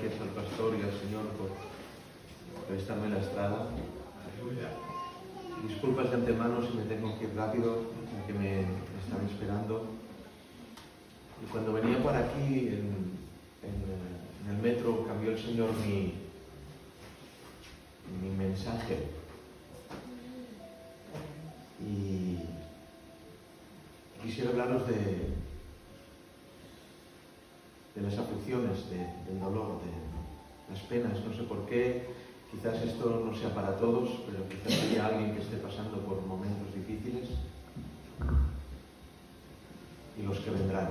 gracias al pastor y al Señor por prestarme la estrada. Disculpas de antemano si me tengo que ir rápido, que me están esperando. Y cuando venía por aquí en el metro cambió el Señor mi mensaje. Y quisiera hablaros de las aflicciones, del dolor, de las penas. No sé por qué, quizás esto no sea para todos, pero quizás haya alguien que esté pasando por momentos difíciles y los que vendrán.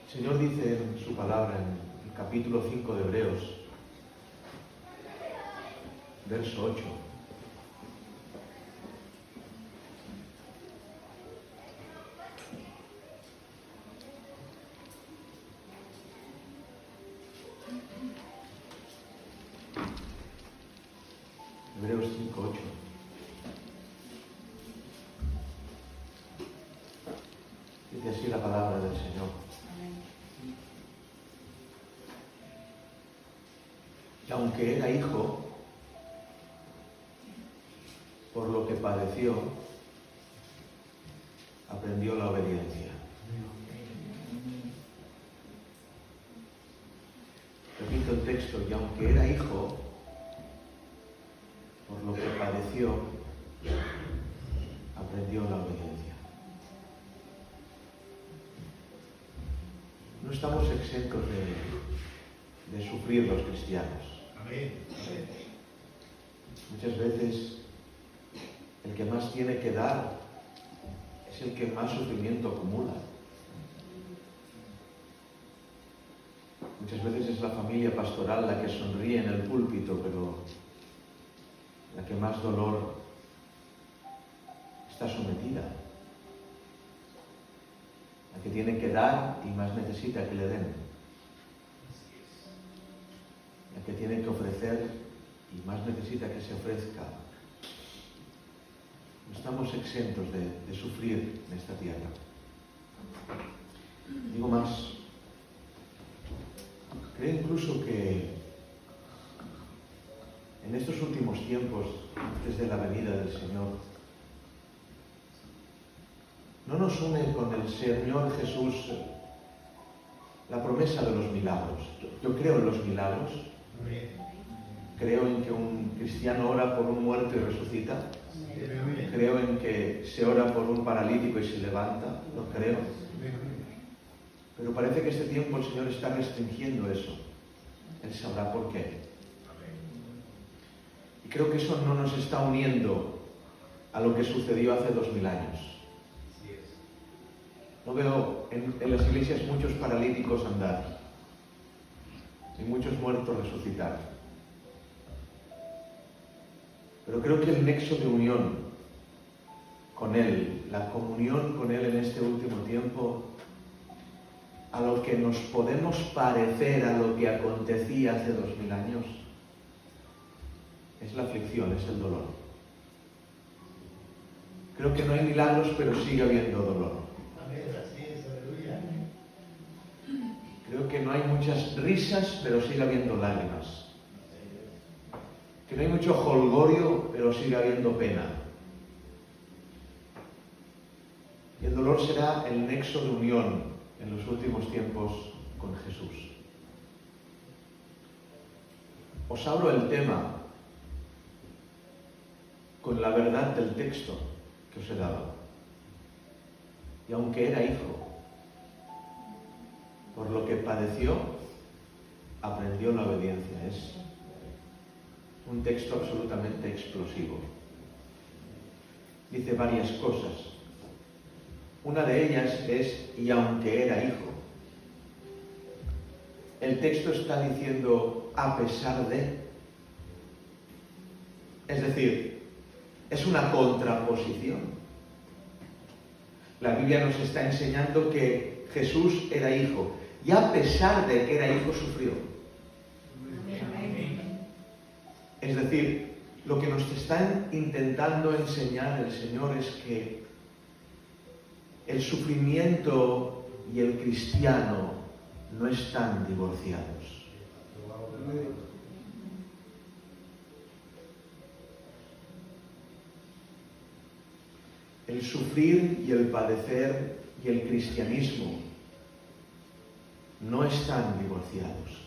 El Señor dice en su palabra, en el capítulo 5 de Hebreos, verso 8. Hebreos 5:8. Dice así la palabra del Señor. Y aunque era hijo, por lo que padeció, aprendió la obediencia. Repito el texto, y aunque era hijo, por lo que padeció, aprendió la obediencia. No estamos exentos de sufrir los cristianos. Muchas veces el que más tiene que dar es el que más sufrimiento acumula. Muchas veces es la familia pastoral la que sonríe en el púlpito, pero la que más dolor está sometida. La que tiene que dar y más necesita que le den. La que tiene que ofrecer y más necesita que se ofrezca. No estamos exentos de sufrir en esta tierra. Digo más, creo incluso que en estos últimos tiempos, antes de la venida del Señor, no nos une con el Señor Jesús la promesa de los milagros. Yo creo en los milagros. Creo en que un cristiano ora por un muerto y resucita. Creo en que se ora por un paralítico y se levanta. Lo creo. Pero parece que este tiempo el Señor está restringiendo eso. Él sabrá por qué. Y creo que eso no nos está uniendo a lo que sucedió hace 2000 años. No veo en las iglesias muchos paralíticos andar, ni muchos muertos resucitar. Pero creo que el nexo de unión con Él, la comunión con Él en este último tiempo, a lo que nos podemos parecer a lo que acontecía hace 2000 años, es la aflicción, es el dolor. Creo que no hay milagros, pero sigue habiendo dolor. Creo que no hay muchas risas, pero sigue habiendo lágrimas. Que no hay mucho jolgorio, pero sigue habiendo pena. Y el dolor será el nexo de unión en los últimos tiempos con Jesús. Os abro el tema con la verdad del texto que os he dado. Y aunque era hijo, por lo que padeció, aprendió la obediencia. Es un texto absolutamente explosivo. Dice varias cosas. Una de ellas es, y aunque era hijo. El texto está diciendo, a pesar de. Es decir, es una contraposición. La Biblia nos está enseñando que Jesús era hijo. Y a pesar de que era hijo, sufrió. Es decir, lo que nos está intentando enseñar el Señor es que el sufrimiento y el cristiano no están divorciados. El sufrir y el padecer y el cristianismo no están divorciados.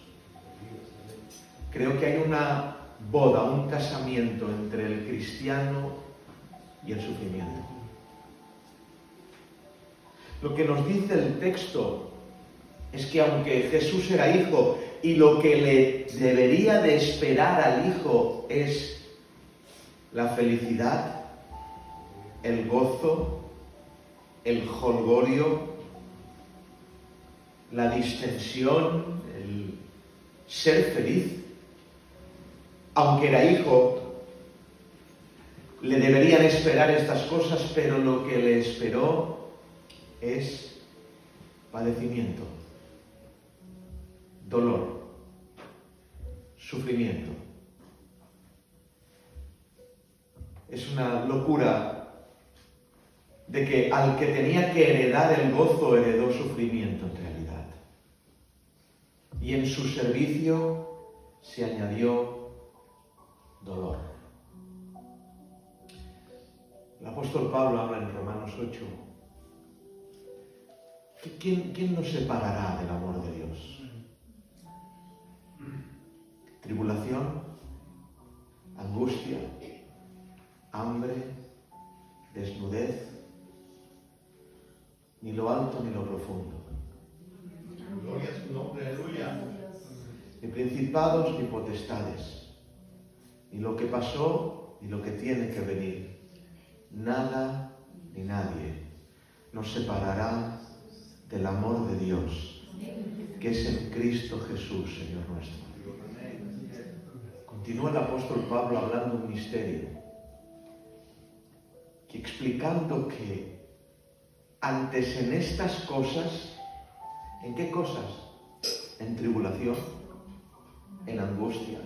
Creo que hay una boda, un casamiento entre el cristiano y el sufrimiento. Lo que nos dice el texto es que aunque Jesús era hijo y lo que le debería de esperar al hijo es la felicidad, el gozo, el jolgorio, la distensión, el ser feliz, aunque era hijo, le deberían esperar estas cosas, pero lo que le esperó es padecimiento, dolor, sufrimiento. Es una locura de que al que tenía que heredar el gozo heredó sufrimiento en realidad. Y en su servicio se añadió dolor. El apóstol Pablo habla en Romanos 8. ¿Quién nos separará del amor de Dios? Tribulación, angustia, hambre, desnudez, ni lo alto ni lo profundo. Gloria a su nombre, aleluya. Ni principados ni potestades, ni lo que pasó ni lo que tiene que venir. Nada ni nadie nos separará del amor de Dios, que es en Cristo Jesús, Señor nuestro. Continúa el apóstol Pablo hablando un misterio, explicando que antes en estas cosas, ¿en qué cosas? En tribulación, en angustia,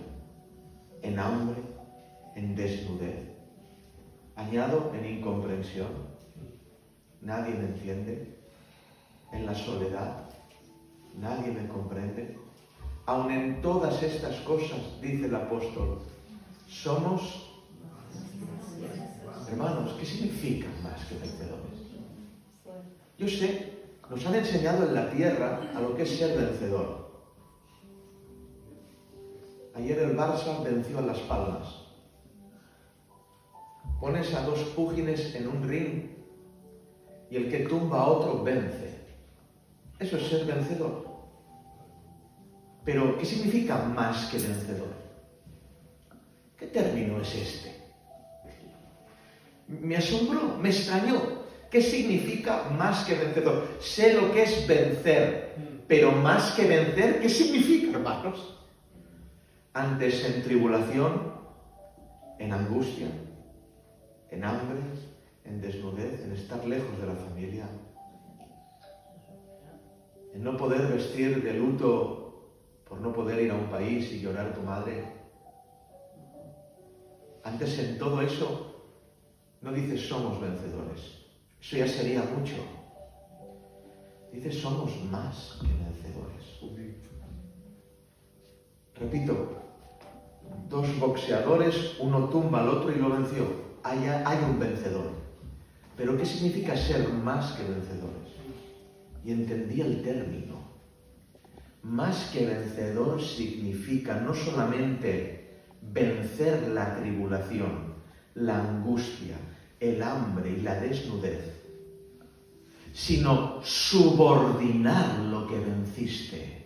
en hambre, en desnudez. Añado, en incomprensión, nadie me entiende, en la soledad, nadie me comprende. Aun en todas estas cosas, dice el apóstol, somos, hermanos, ¿qué significa más que vencedores? Yo sé, nos han enseñado en la tierra a lo que es ser vencedor. Ayer el Barça venció a Las Palmas. Pones a dos púgiles en un ring y el que tumba a otro vence. Eso es ser vencedor. Pero, ¿qué significa más que vencedor? ¿Qué término es este? Me asombró, me extrañó. ¿Qué significa más que vencedor? Sé lo que es vencer, pero más que vencer, ¿qué significa, hermanos? Antes en tribulación, en angustia, en hambre, en desnudez, en estar lejos de la familia, en no poder vestir de luto por no poder ir a un país y llorar a tu madre. Antes en todo eso no dices somos vencedores, eso ya sería mucho. Dices somos más que vencedores. Repito, dos boxeadores, uno tumba al otro y lo venció. Hay un vencedor. Pero ¿qué significa ser más que vencedores? Y entendí el término. Más que vencedor significa no solamente vencer la tribulación, la angustia, el hambre y la desnudez, sino subordinar lo que venciste.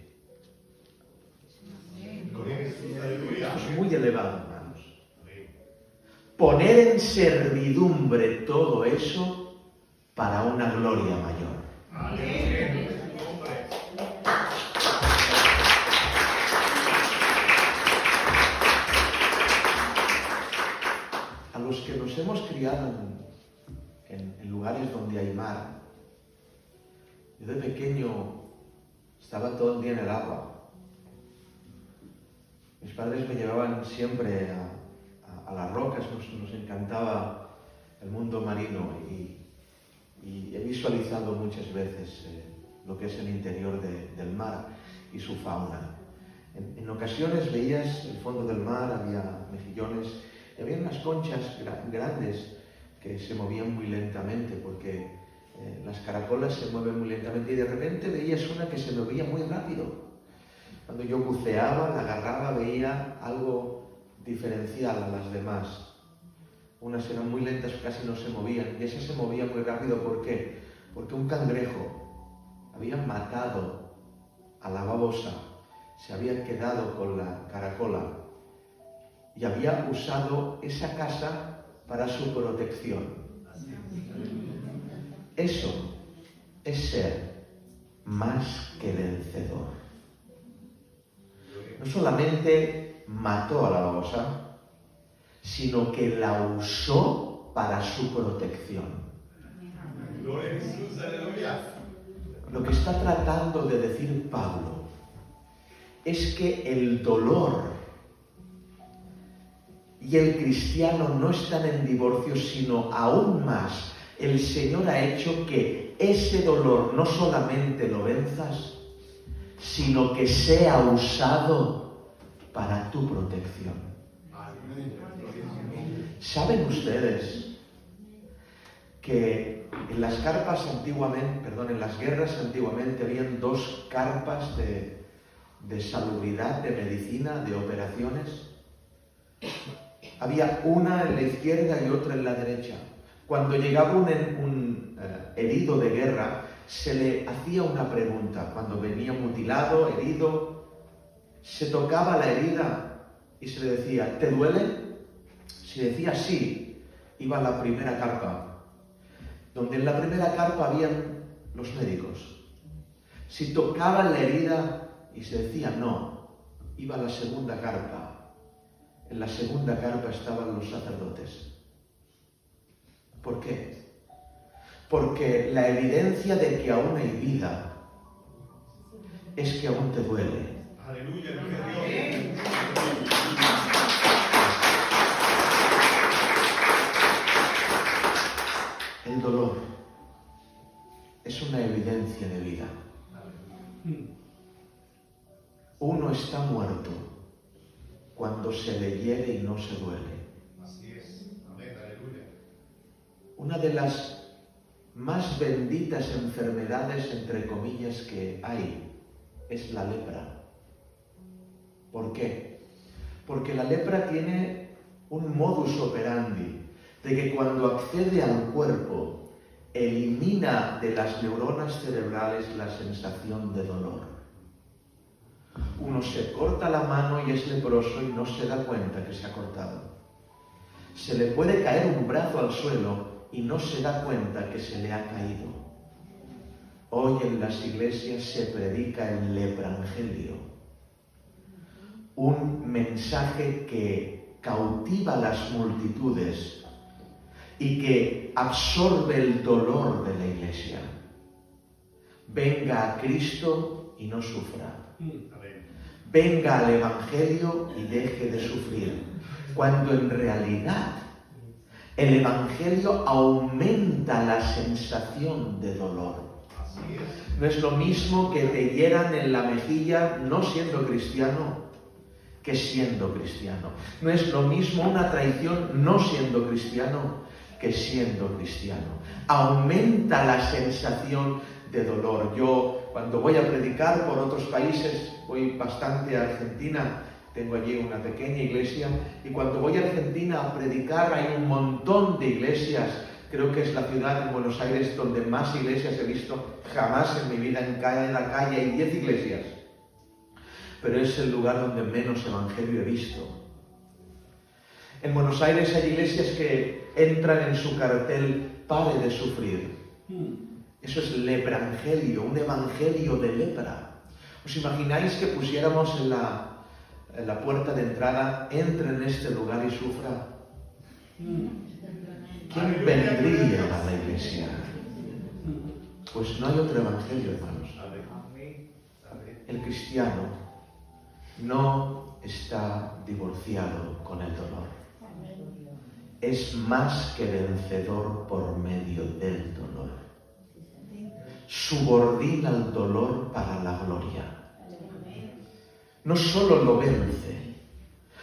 Eso es muy elevado, hermanos. Poner en servidumbre todo eso para una gloria mayor. A los que nos hemos criado en lugares donde hay mar, yo de pequeño estaba todo el día en el agua. Mis padres me llevaban siempre a las rocas, nos encantaba el mundo marino y he visualizado muchas veces lo que es el interior del mar y su fauna. En ocasiones veías el fondo del mar, había mejillones, y había unas conchas grandes que se movían muy lentamente, porque las caracolas se mueven muy lentamente, y de repente veías una que se movía muy rápido. Cuando yo buceaba, la agarraba, veía algo diferencial a las demás. Unas eran muy lentas, casi no se movían, y esa se movía muy rápido. ¿Por qué? Porque un cangrejo había matado a la babosa, se había quedado con la caracola y había usado esa casa para su protección. Eso es ser más que vencedor. No solamente mató a la babosa, sino que la usó para su protección. Lo que está tratando de decir Pablo es que el dolor y el cristiano no están en divorcio, sino aún más. El Señor ha hecho que ese dolor no solamente lo venzas, sino que sea usado para tu protección. ¿Saben ustedes que en las guerras antiguamente habían dos carpas de salubridad, de medicina, de operaciones? Había una en la izquierda y otra en la derecha. Cuando llegaba un herido de guerra, se le hacía una pregunta. Cuando venía mutilado, herido, se tocaba la herida y se le decía: ¿te duele? Si decía sí, iba a la primera carpa, donde en la primera carpa habían los médicos. Si tocaba la herida y se decía no, iba a la segunda carpa. En la segunda carpa estaban los sacerdotes. ¿Por qué? Porque la evidencia de que aún hay vida es que aún te duele. Aleluya, gloria a Dios. El dolor es una evidencia de vida. Uno está muerto cuando se le hiere y no se duele. Así es. Amén, aleluya. Una de las más benditas enfermedades, entre comillas, que hay es la lepra. ¿Por qué? Porque la lepra tiene un modus operandi de que cuando accede al cuerpo elimina de las neuronas cerebrales la sensación de dolor. Uno se corta la mano y es leproso y no se da cuenta que se ha cortado. Se le puede caer un brazo al suelo y no se da cuenta que se le ha caído. Hoy en las iglesias se predica el leprangelio, un mensaje que cautiva a las multitudes y que absorbe el dolor de la iglesia. Venga a Cristo y no sufra. Venga al Evangelio y deje de sufrir. Cuando en realidad el Evangelio aumenta la sensación de dolor. No es lo mismo que te hieran en la mejilla no siendo cristiano que siendo cristiano. No es lo mismo una traición no siendo cristiano que siendo cristiano. Aumenta la sensación de dolor. Yo, cuando voy a predicar por otros países, voy bastante a Argentina, tengo allí una pequeña iglesia, y cuando voy a Argentina a predicar hay un montón de iglesias. Creo que es la ciudad, en Buenos Aires, donde más iglesias he visto jamás en mi vida. En cada calle hay 10 iglesias. Pero es el lugar donde menos evangelio he visto. En Buenos Aires hay iglesias que entran en su cartel: pare de sufrir. Eso es leprangelio, un evangelio de lepra. ¿Os imagináis que pusiéramos en la puerta de entrada: entre en este lugar y sufra? ¿Quién vendría a la iglesia? Pues no hay otro evangelio, hermanos. El cristiano no está divorciado con el dolor. Es más que vencedor por medio del dolor. subordina el dolor para la gloria. No solo lo vence,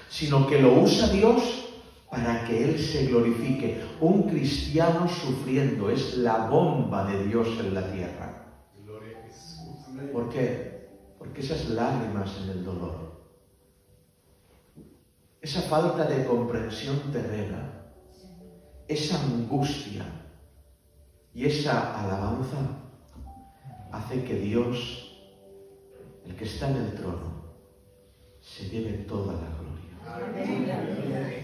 sino que lo usa Dios para que Él se glorifique. Un cristiano sufriendo es la bomba de Dios en la tierra. ¿Por qué? Porque esas lágrimas en el dolor, esa falta de comprensión terrena, esa angustia y esa alabanza hace que Dios, el que está en el trono, se lleve toda la gloria.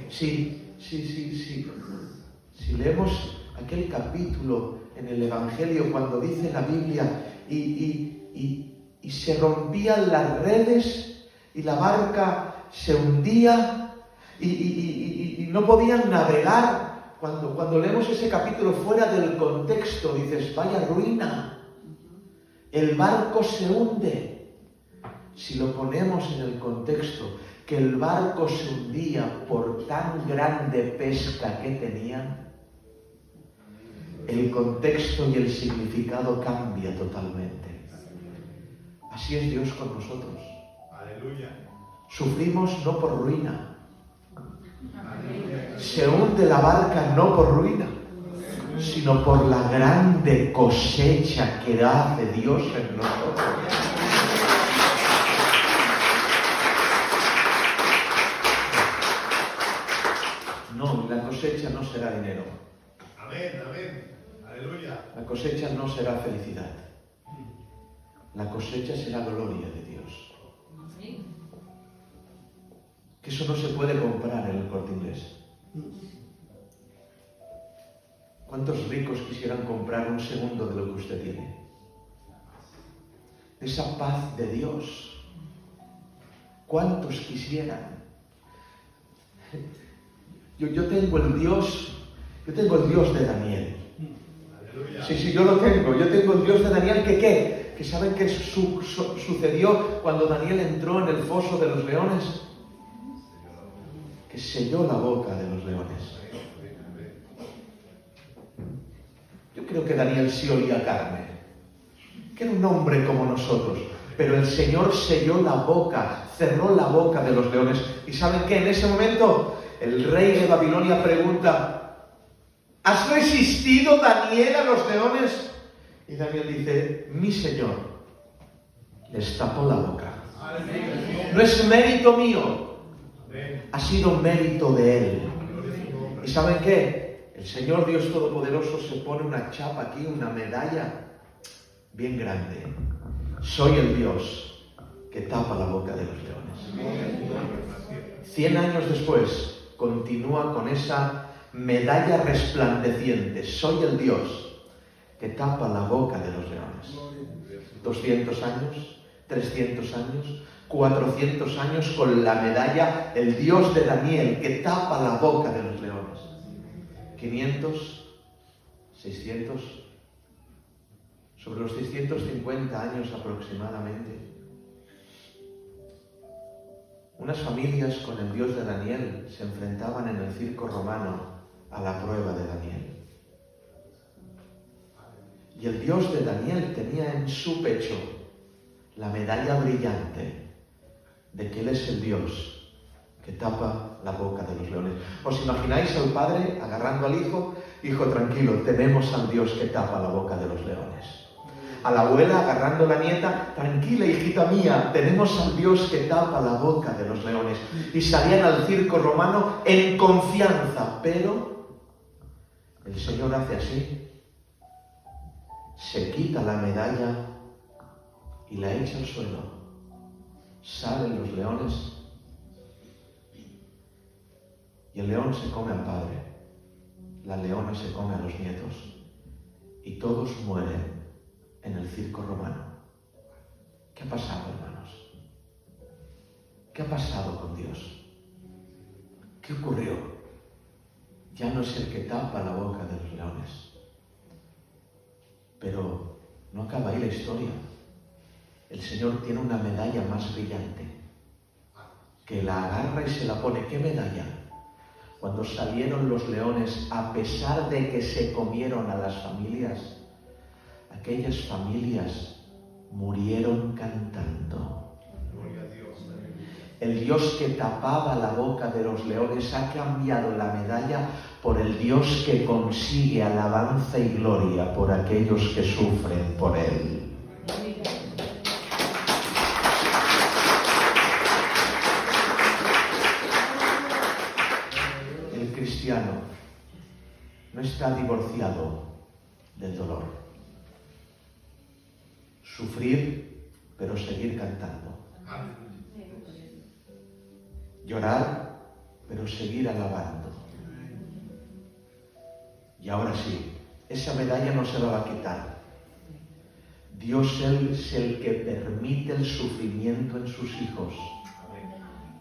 Sí. Si leemos aquel capítulo en el Evangelio cuando dice la Biblia y se rompían las redes y la barca se hundía y no podían navegar, cuando leemos ese capítulo fuera del contexto dices, vaya ruina, el barco se hunde. Si lo ponemos en el contexto, que el barco se hundía por tan grande pesca que tenían, el contexto y el significado cambia totalmente. Así es Dios con nosotros. Aleluya. Sufrimos no por ruina. Se hunde la barca no por ruina, sino por la grande cosecha que hace Dios en nosotros. No, la cosecha no será dinero. Amén, amén. Aleluya. La cosecha no será felicidad. La cosecha será gloria de Dios. Que eso no se puede comprar en el Corte Inglés. ¿Cuántos ricos quisieran comprar un segundo de lo que usted tiene? Esa paz de Dios. ¿Cuántos quisieran? Yo tengo el Dios de Daniel. Sí, yo lo tengo. Yo tengo el Dios de Daniel que ¿saben qué sucedió cuando Daniel entró en el foso de los leones? Que selló la boca de los leones. Yo creo que Daniel sí olía carne, que era un hombre como nosotros, pero el Señor selló la boca, cerró la boca de los leones. ¿Y saben qué? En ese momento el rey de Babilonia pregunta, ¿has resistido, Daniel, a los leones? Y Daniel dice, mi Señor les tapó la boca. No es mérito mío, ha sido mérito de Él. ¿Y saben qué? El Señor Dios Todopoderoso se pone una chapa aquí, una medalla bien grande. Soy el Dios que tapa la boca de los leones. 100 años después, continúa con esa medalla resplandeciente. Soy el Dios que tapa la boca de los leones. 200 años, 300 años, 400 años con la medalla, el Dios de Daniel que tapa la boca de los leones. 500, 600, sobre los 650 años aproximadamente. Unas familias con el Dios de Daniel se enfrentaban en el circo romano a la prueba de Daniel. Y el Dios de Daniel tenía en su pecho la medalla brillante de que Él es el Dios que tapa la boca de los leones. ¿Os imagináis al padre agarrando al hijo? Hijo, tranquilo, tenemos al Dios que tapa la boca de los leones. A la abuela agarrando a la nieta, tranquila hijita mía, tenemos al Dios que tapa la boca de los leones. Y salían al circo romano en confianza, pero el Señor hace así, se quita la medalla y la echa al suelo. Salen los leones y el león se come al padre, la leona se come a los nietos y todos mueren en el circo romano. ¿Qué ha pasado, hermanos? ¿Qué ha pasado con Dios? ¿Qué ocurrió? Ya no es el que tapa la boca de los leones. Pero no acaba ahí la historia. El Señor tiene una medalla más brillante, que la agarra y se la pone. ¿Qué medalla? Cuando salieron los leones, a pesar de que se comieron a las familias, aquellas familias murieron cantando. Gloria a Dios. El Dios que tapaba la boca de los leones ha cambiado la medalla por el Dios que consigue alabanza y gloria por aquellos que sufren por Él. El cristiano no está divorciado del dolor. Sufrir, pero seguir cantando. Llorar, pero seguir alabando. Y ahora sí, esa medalla no se la va a quitar. Dios es el que permite el sufrimiento en sus hijos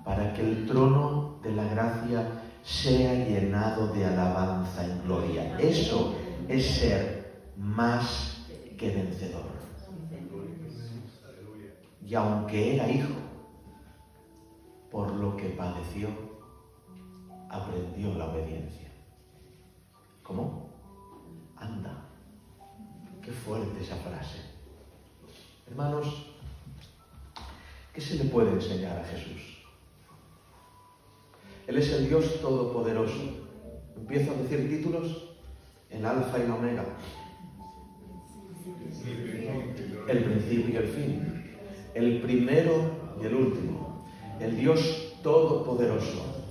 para que el trono de la gracia sea llenado de alabanza y gloria. Eso es ser más que vencedor. Y aunque era hijo, por lo que padeció, aprendió la obediencia. ¿Cómo? Anda. Qué fuerte esa frase. Hermanos, ¿qué se le puede enseñar a Jesús? Él es el Dios Todopoderoso. Empiezo a decir títulos: el Alfa y el Omega, el principio y el fin, el primero y el último, el Dios Todopoderoso,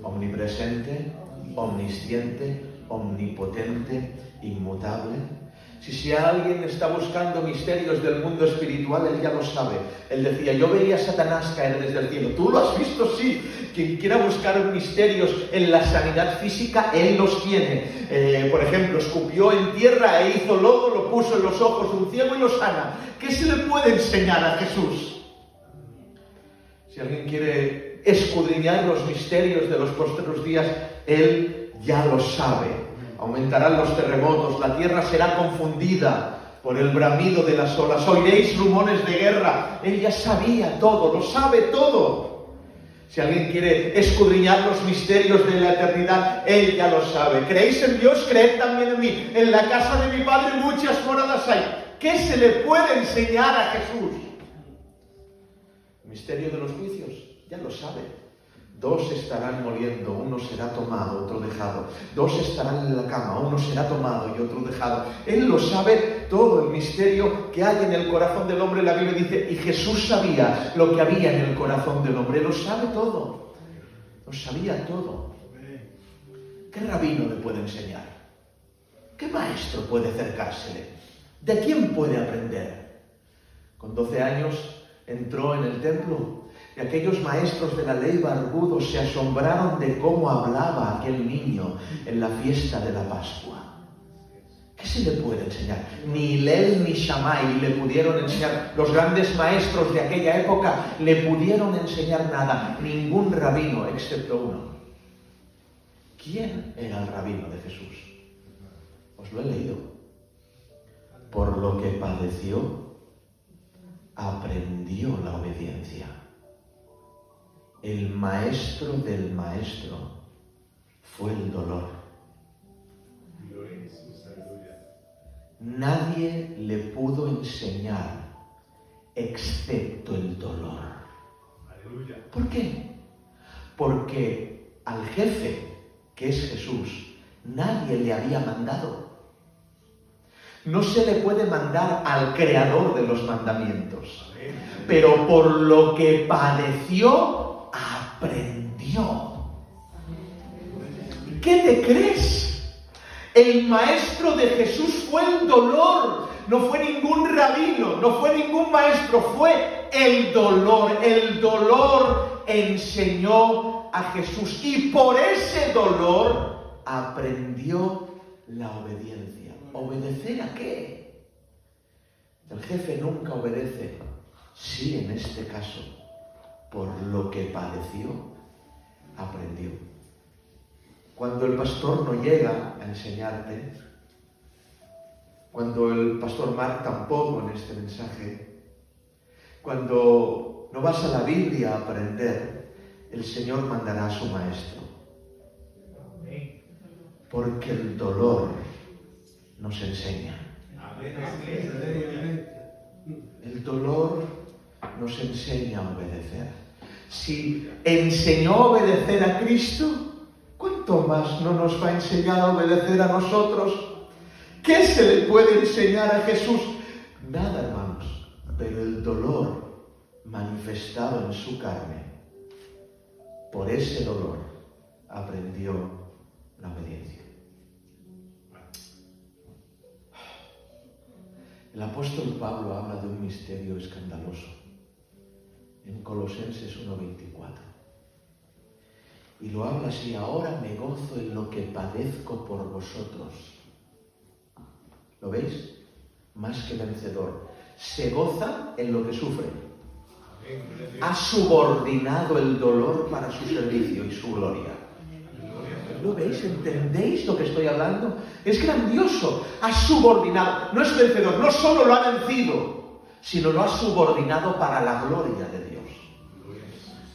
omnipresente, omnisciente, omnipotente, inmutable. Si alguien está buscando misterios del mundo espiritual, él ya lo sabe. Él decía: yo veía a Satanás caer desde el cielo. ¿Tú lo has visto? Sí. Quien quiera buscar misterios en la sanidad física, él los tiene. Por ejemplo, escupió en tierra e hizo lodo, lo puso en los ojos de un ciego y lo sana. ¿Qué se le puede enseñar a Jesús? Si alguien quiere escudriñar los misterios de los postreros días, él ya lo sabe. Aumentarán los terremotos, la tierra será confundida por el bramido de las olas, oiréis rumores de guerra. Él ya sabía todo, lo sabe todo. Si alguien quiere escudriñar los misterios de la eternidad, él ya lo sabe. ¿Creéis en Dios? Creed también en mí. En la casa de mi Padre muchas moradas hay. ¿Qué se le puede enseñar a Jesús? El misterio de los juicios, ya lo sabe. 2 estarán moliendo, uno será tomado, otro dejado. 2 estarán en la cama, uno será tomado y otro dejado. Él lo sabe todo, el misterio que hay en el corazón del hombre. La Biblia dice: y Jesús sabía lo que había en el corazón del hombre. Lo sabe todo, lo sabía todo. ¿Qué rabino le puede enseñar? ¿Qué maestro puede acercársele? ¿De quién puede aprender? Con 12 años entró en el templo. Y aquellos maestros de la ley barbudos se asombraron de cómo hablaba aquel niño en la fiesta de la Pascua. ¿Qué se le puede enseñar? Ni Hillel ni Shammai le pudieron enseñar. Los grandes maestros de aquella época le pudieron enseñar nada. Ningún rabino, excepto uno. ¿Quién era el rabino de Jesús? Os lo he leído. Por lo que padeció, aprendió la obediencia. El maestro del maestro fue el dolor. Nadie le pudo enseñar excepto el dolor. ¿Por qué? Porque al jefe, que es Jesús, nadie le había mandado. No se le puede mandar al creador de los mandamientos. Pero por lo que padeció, aprendió. ¿Qué te crees? El maestro de Jesús fue el dolor. No fue ningún rabino, no fue ningún maestro, fue el dolor. El dolor enseñó a Jesús y por ese dolor aprendió la obediencia. ¿Obedecer a qué? El jefe nunca obedece. Sí, en este caso, por lo que padeció, aprendió. Cuando el pastor no llega a enseñarte, cuando el pastor Mark tampoco en este mensaje, cuando no vas a la Biblia a aprender, el Señor mandará a su maestro. Porque el dolor nos enseña. El dolor nos enseña a obedecer. Si enseñó a obedecer a Cristo, ¿cuánto más no nos va a enseñar a obedecer a nosotros? ¿Qué se le puede enseñar a Jesús? Nada, hermanos, pero el dolor manifestado en su carne, por ese dolor aprendió la obediencia. El apóstol Pablo habla de un misterio escandaloso en Colosenses 1:24. Y lo habla así: ahora me gozo en lo que padezco por vosotros. ¿Lo veis? Más que vencedor. Se goza en lo que sufre. Ha subordinado el dolor para su servicio y su gloria. ¿Lo veis? ¿Entendéis lo que estoy hablando? Es grandioso. Ha subordinado. No es vencedor. No solo lo ha vencido, sino lo ha subordinado para la gloria de Dios.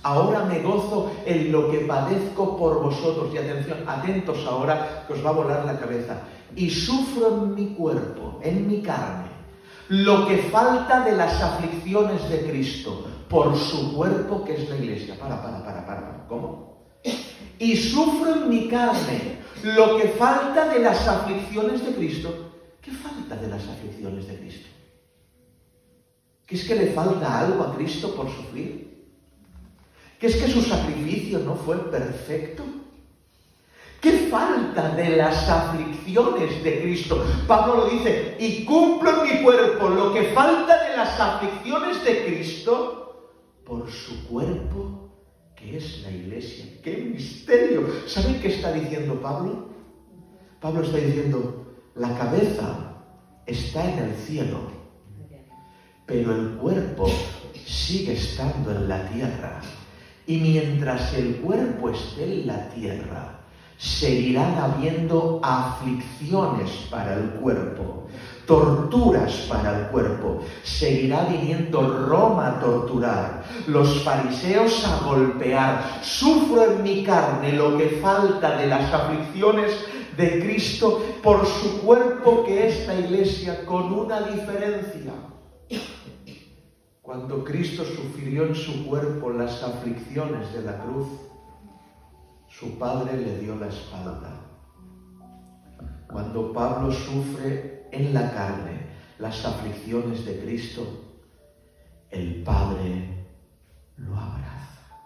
Ahora me gozo en lo que padezco por vosotros. Y atención, atentos ahora, que os va a volar la cabeza. Y sufro en mi cuerpo, en mi carne, lo que falta de las aflicciones de Cristo por su cuerpo, que es la iglesia. Para. ¿Cómo? Y sufro en mi carne lo que falta de las aflicciones de Cristo. ¿Qué falta de las aflicciones de Cristo? ¿Que es que le falta algo a Cristo por sufrir? ¿Que es que su sacrificio no fue perfecto? ¿Qué falta de las aflicciones de Cristo? Pablo lo dice: y cumplo en mi cuerpo lo que falta de las aflicciones de Cristo por su cuerpo, que es la iglesia. ¡Qué misterio! ¿Saben qué está diciendo Pablo? Pablo está diciendo: la cabeza está en el cielo, pero el cuerpo sigue estando en la tierra. Y mientras el cuerpo esté en la tierra, seguirán habiendo aflicciones para el cuerpo, torturas para el cuerpo. Seguirá viniendo Roma a torturar, los fariseos a golpear. Sufro en mi carne lo que falta de las aflicciones de Cristo por su cuerpo, que es la iglesia, con una diferencia. Cuando Cristo sufrió en su cuerpo las aflicciones de la cruz, su Padre le dio la espalda. Cuando Pablo sufre en la carne las aflicciones de Cristo, el Padre lo abraza.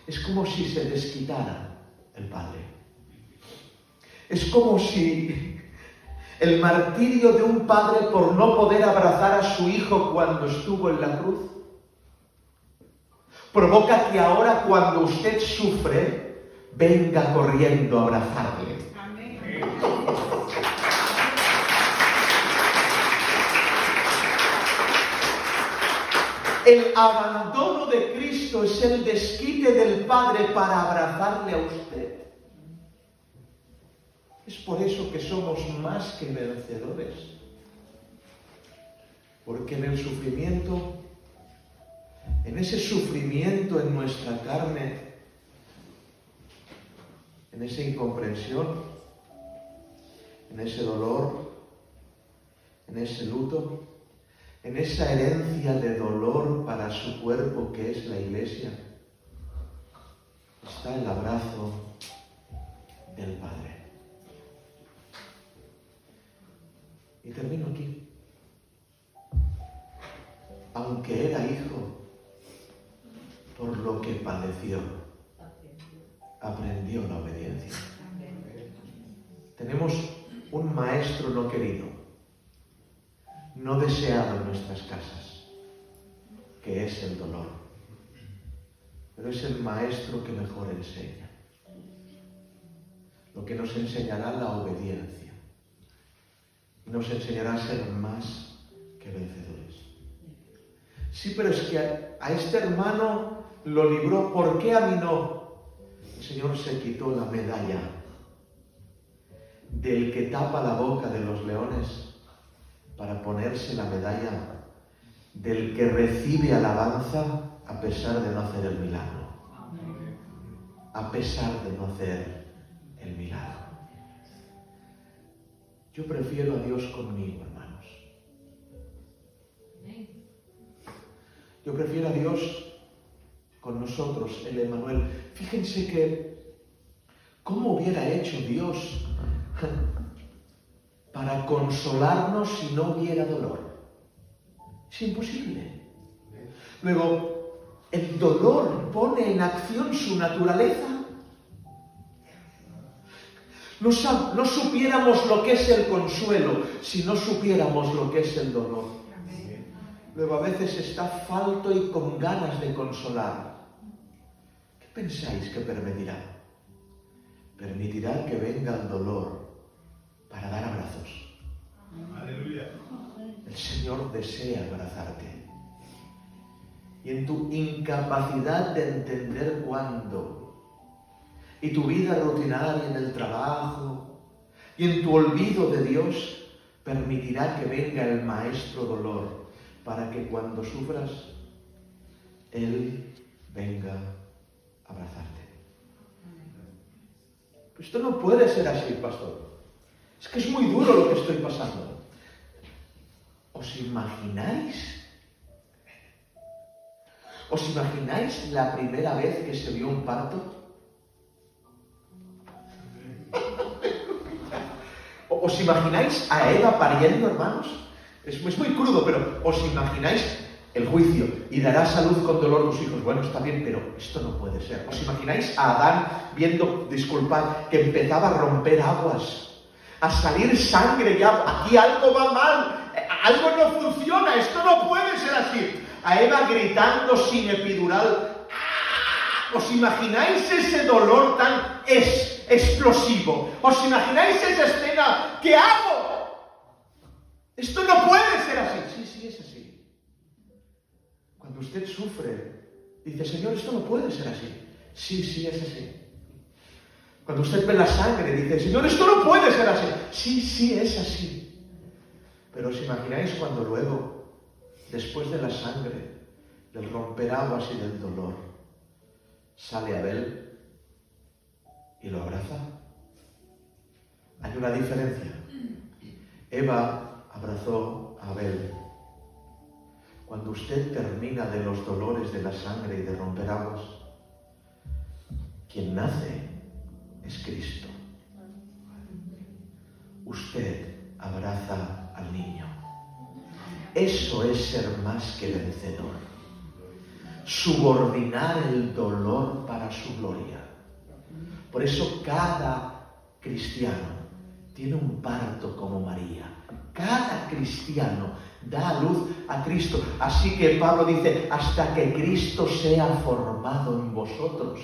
Es como si se desquitara el Padre. Es como si el martirio de un padre por no poder abrazar a su hijo cuando estuvo en la cruz provoca que ahora, cuando usted sufre, venga corriendo a abrazarle. Amén. El abandono de Cristo es el desquite del Padre para abrazarle a usted. Es por eso que somos más que vencedores. Porque en el sufrimiento, en ese sufrimiento en nuestra carne, en esa incomprensión, en ese dolor, en ese luto, en esa herencia de dolor para su cuerpo, que es la iglesia, está el abrazo del Padre. Y termino aquí. Aunque era hijo, por lo que padeció, aprendió la obediencia. Tenemos un maestro no querido, no deseado en nuestras casas, que es el dolor. Pero es el maestro que mejor enseña. Lo que nos enseñará la obediencia. Nos enseñará a ser más que vencedores. Sí, pero es que a este hermano lo libró. ¿Por qué a mí no? El Señor se quitó la medalla del que tapa la boca de los leones para ponerse la medalla del que recibe alabanza a pesar de no hacer el milagro. A pesar de no hacer el milagro. Yo prefiero a Dios conmigo, hermanos. Yo prefiero a Dios con nosotros, el Emmanuel. Fíjense que, ¿cómo hubiera hecho Dios para consolarnos si no hubiera dolor? Es imposible. Luego, el dolor pone en acción su naturaleza. No supiéramos lo que es el consuelo si no supiéramos lo que es el dolor. Luego, a veces está falto y con ganas de consolar. ¿Qué pensáis que permitirá? Permitirá que venga el dolor para dar abrazos. Aleluya. El Señor desea abrazarte. Y en tu incapacidad de entender cuándo, y tu vida rutinaria en el trabajo, y en tu olvido de Dios, permitirá que venga el maestro dolor, para que cuando sufras, Él venga a abrazarte. Pues esto no puede ser así, pastor. Es que es muy duro lo que estoy pasando. ¿Os imagináis? ¿Os imagináis la primera vez que se vio un parto? ¿Os imagináis a Eva pariendo, hermanos? Es muy crudo, pero ¿os imagináis el juicio? Y darás a luz con dolor tus hijos. Bueno, está bien, pero esto no puede ser. ¿Os imagináis a Adán viendo, disculpad, que empezaba a romper aguas, a salir sangre ya? Aquí algo va mal, algo no funciona, esto no puede ser así. A Eva gritando sin epidural. ¿Os imagináis ese dolor tan explosivo? ¿Os imagináis esa escena? ¿Qué hago? Esto no puede ser así. Sí, es así. Cuando usted sufre, dice, Señor, esto no puede ser así. Sí, es así. Cuando usted ve la sangre, dice, Señor, esto no puede ser así. Sí, es así. Pero ¿os imagináis cuando luego, después de la sangre, del romper aguas y del dolor, sale Abel y lo abraza? Hay una diferencia. Eva abrazó a Abel. Cuando usted termina de los dolores de la sangre y de romper aguas, quien nace es Cristo. Usted abraza al niño. Eso es ser más que vencedor. Subordinar el dolor para su gloria. Por eso cada cristiano tiene un parto como María. Cada cristiano da a luz a Cristo. Así que Pablo dice, hasta que Cristo sea formado en vosotros.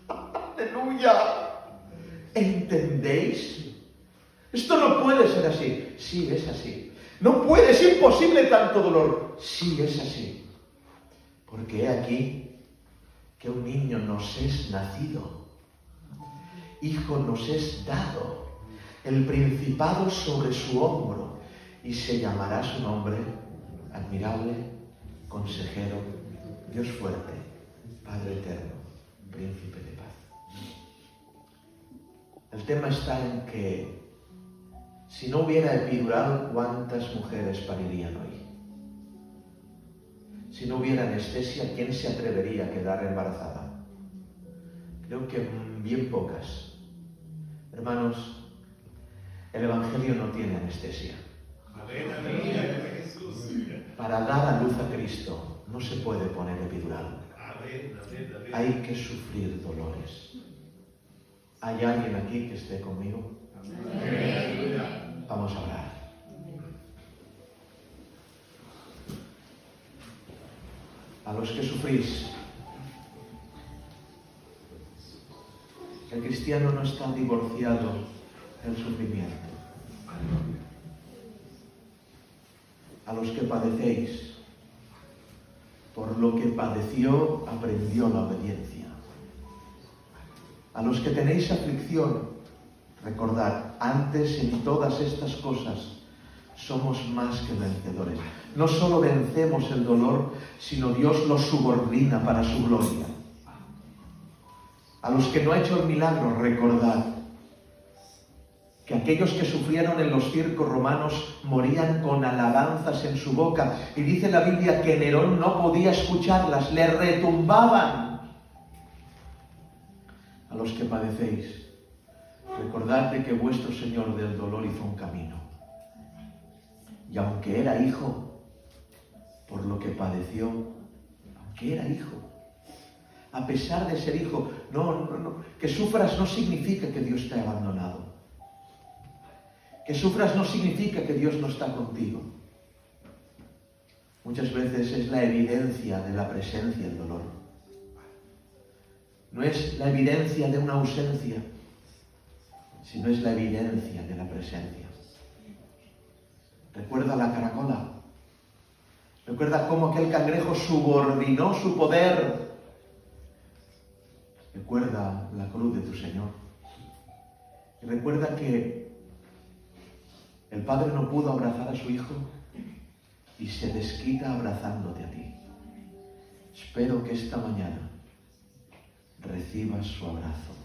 ¡Aleluya! ¿Entendéis? Esto no puede ser así. Sí, es así. No puede, es imposible tanto dolor. Sí, es así. Porque he aquí que un niño nos es nacido, hijo nos es dado, el principado sobre su hombro, y se llamará su nombre admirable, consejero, Dios fuerte, Padre eterno, príncipe de paz. El tema está en que si no hubiera epidural, ¿cuántas mujeres parirían hoy? Si no hubiera anestesia, ¿quién se atrevería a quedar embarazada? Creo que bien pocas. Hermanos, el Evangelio no tiene anestesia. Para dar a luz a Cristo no se puede poner epidural. Hay que sufrir dolores. ¿Hay alguien aquí que esté conmigo? Vamos a orar. A los que sufrís, el cristiano no está divorciado del sufrimiento. A los que padecéis, por lo que padeció, aprendió la obediencia. A los que tenéis aflicción, recordad, antes en todas estas cosas somos más que vencedores. No solo vencemos el dolor, sino Dios lo subordina para su gloria. A los que no ha hecho el milagro, recordad que aquellos que sufrieron en los circos romanos morían con alabanzas en su boca. Y dice la Biblia que Nerón no podía escucharlas, le retumbaban. A los que padecéis, recordad de que vuestro Señor del dolor hizo un camino. Y aunque era hijo, por lo que padeció, aunque era hijo, a pesar de ser hijo, que sufras no significa que Dios te ha abandonado. Que sufras no significa que Dios no está contigo. Muchas veces es la evidencia de la presencia del dolor. No es la evidencia de una ausencia, sino es la evidencia de la presencia. Recuerda la caracola. Recuerda cómo aquel cangrejo subordinó su poder. Recuerda la cruz de tu Señor. Y recuerda que el Padre no pudo abrazar a su Hijo y se desquita abrazándote a ti. Espero que esta mañana recibas su abrazo.